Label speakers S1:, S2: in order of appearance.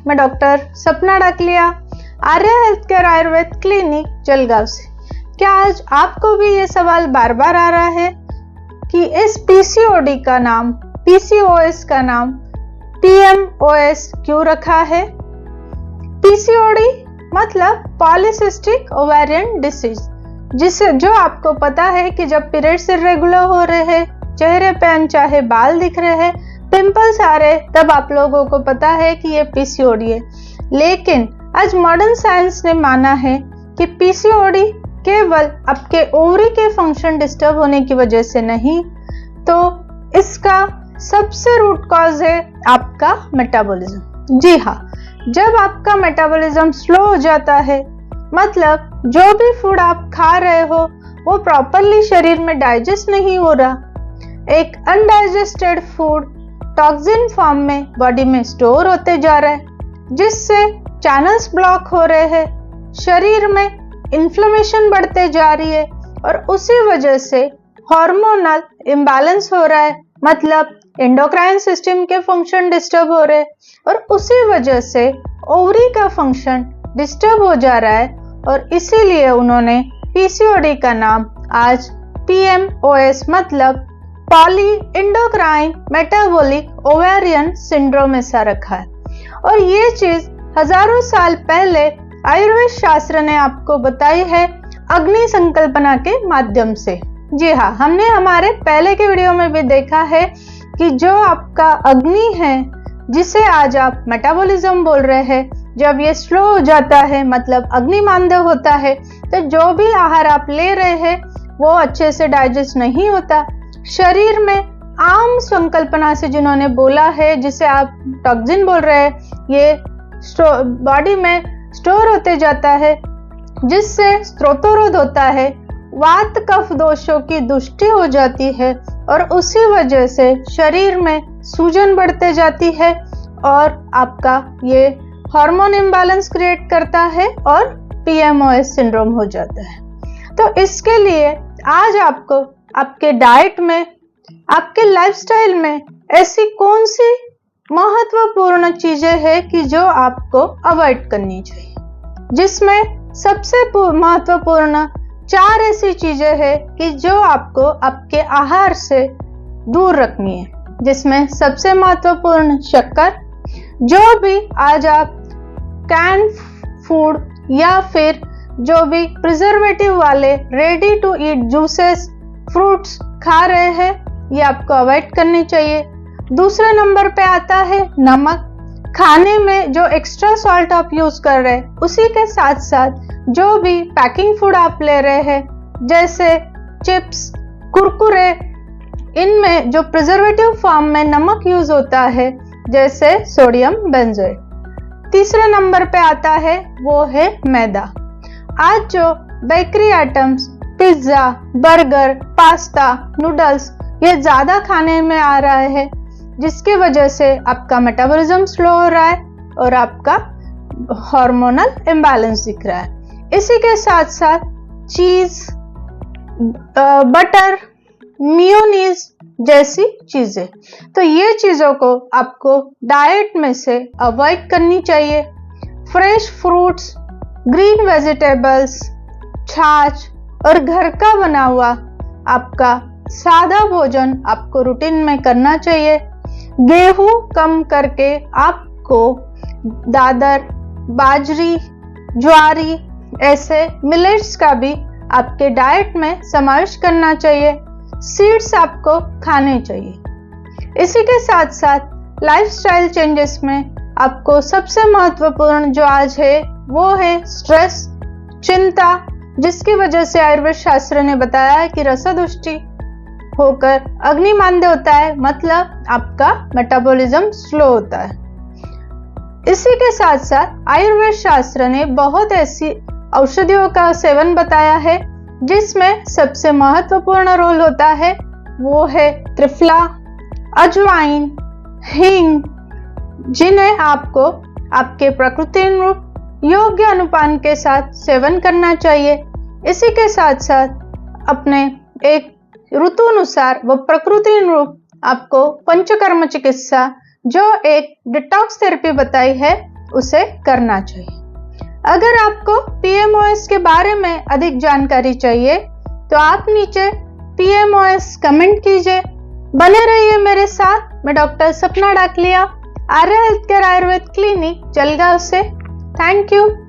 S1: मैं doctor Sapna Daklia, Arya health care Ayurveda clinic Jalgaon से। क्या आज आपको भी ये सवाल बार बार आ रहा है कि इस पीसीओडी का नाम, पीसीओएस का नाम पीएमओएस क्यों रखा है? पीसीओडी मतलब पॉलीसिस्टिक ओवेरियन डिसीज, जिसे जो आपको पता है कि जब पीरियड्स इर्रेगुलर हो रहे हैं, चेहरे पे अनचाहे बाल दिख रहे हैं, पिंपल्स आ रहे, तब आप लोगों को पता है कि ये पीसीओडी है। लेकिन आज मॉडर्न साइंस ने माना है कि पीसीओडी केवल आपके ओवरी के फंक्शन डिस्टर्ब होने की वजह से नहीं, तो इसका सबसे रूट कॉज है आपका मेटाबॉलिज्म। जी हाँ, जब आपका मेटाबॉलिज्म स्लो हो जाता है, मतलब जो भी फूड आप खा रहे हो वो प्रॉपरली शरीर में डाइजेस्ट नहीं हो रहा, एक अनडाइजेस्टेड फूड टॉक्सिन फॉर्म में बॉडी में स्टोर होते जा रहा है, जिससे चैनल्स ब्लॉक हो रहे हैं, शरीर में इन्फ्लेमेशन बढ़ते जा रही है और उसी वजह से हार्मोनल इम्बैलेंस हो रहा है, मतलब एंडोक्राइन सिस्टम के फंक्शन डिस्टर्ब हो रहे हैं और उसी वजह से ओवरी का फंक्शन डिस्टर्ब हो जा रहा है। और इसीलिए उन्होंने पीसीओडी का नाम आज पीएमओएस मतलब poly endocrine metabolic ovarian syndrome ऐसा रखा है। और ये चीज हजारों साल पहले आयुर्वेद शास्त्र ने आपको बताई है अग्नि संकल्पना के माध्यम से। जी हाँ, हमने हमारे पहले के वीडियो में भी देखा है कि जो आपका अग्नि है, जिसे आज आप मेटाबॉलिज्म बोल रहे हैं, जब ये स्लो हो जाता है, मतलब अग्नि मांद्य होता है, तो जो भी आहार आप ले रहे हैं वो अच्छे से डाइजेस्ट नहीं होता। शरीर में आम संकल्पना से जिन्होंने बोला है, जिसे आप टॉक्सिन बोल रहे हैं, ये बॉडी में स्टोर होते जाता है, जिससे स्त्रोतोरोध होता है, वात कफ दोषों की दुष्टि हो जाती है और उसी वजह से शरीर में सूजन बढ़ते जाती है और आपका ये हार्मोन इम्बैलेंस क्रिएट करता है और पीएमओएस सिंड्रोम हो जाता है। तो इसके लिए आज आपको आपके डाइट में, आपके लाइफस्टाइल में ऐसी कौन सी महत्वपूर्ण चीजें हैं कि जो आपको अवॉइड करनी चाहिए, जिसमें सबसे महत्वपूर्ण 4 ऐसी चीजें हैं कि जो आपको आपके आहार से दूर रखनी है, जिसमें सबसे महत्वपूर्ण शक्कर, जो भी आज आप कैन फूड या फिर जो भी प्रिजर्वेटिव वाले ready to eat juices, fruits खा रहे हैं, ये आपको अवॉइड करनी चाहिए। दूसरे नंबर पे आता है नमक। खाने में जो एक्स्ट्रा सॉल्ट आप यूज कर रहे हैं, उसी के साथ साथ जो भी पैकिंग फूड आप ले रहे हैं, जैसे चिप्स, कुरकुरे, इनमें जो प्रिजर्वेटिव फॉर्म में नमक यूज होता है, जैसे सोडियम बेंजोएट। तीसरे नंबर पे आता है वो है मैदा। आज जो bakery items, pizza, burger, pasta, noodles, ये ज्यादा खाने में आ रहा है, जिसकी वजह से आपका मेटाबॉलिज्म स्लो हो रहा है और आपका हार्मोनल इम्बैलेंस दिख रहा है। इसी के साथ साथ चीज, बटर, मेयोनीज जैसी चीजें, तो ये चीजों को आपको डाइट में से अवॉइड करनी चाहिए। फ्रेश फ्रूट्स, ग्रीन वेजिटेबल्स, छाछ और घर का बना हुआ आपका सादा भोजन आपको रूटीन में करना चाहिए। गेहूं कम करके आपको दादर, बाजरी, ज्वारी, ऐसे मिलेट्स का भी आपके डाइट में समावेश करना चाहिए। सीड्स आपको खाने चाहिए। इसी के साथ साथ लाइफस्टाइल चेंजेस में आपको सबसे महत्वपूर्ण जो आज है वो है स्ट्रेस, चिंता, जिसकी वजह से आयुर्वेद शास्त्र ने बताया है कि रसदुष्टि होकर अग्निमांद्य होता है, मतलब आपका मेटाबॉलिज्म स्लो होता है। इसी के साथ साथ आयुर्वेद शास्त्र ने बहुत ऐसी औषधियों का सेवन बताया है, जिसमें सबसे महत्वपूर्ण रोल होता है वो है त्रिफला, अजवाइन, हींग, जिन्हें आपको आपके प्रकृति अनुरूप योग्य अनुपान के साथ सेवन करना चाहिए। इसी के साथ साथ अपने एक ऋतु अनुसार व प्रकृति अनुरूप आपको पंचकर्म चिकित्सा, जो एक डिटॉक्स थेरेपी बताई है, उसे करना चाहिए। अगर आपको PMOS के बारे में अधिक जानकारी चाहिए तो आप नीचे PMOS कमेंट कीजिए। बने रहिए मेरे साथ। मैं doctor Sapna Daklia, Arya health care Ayurveda clinic Jalgaon से। Thank you.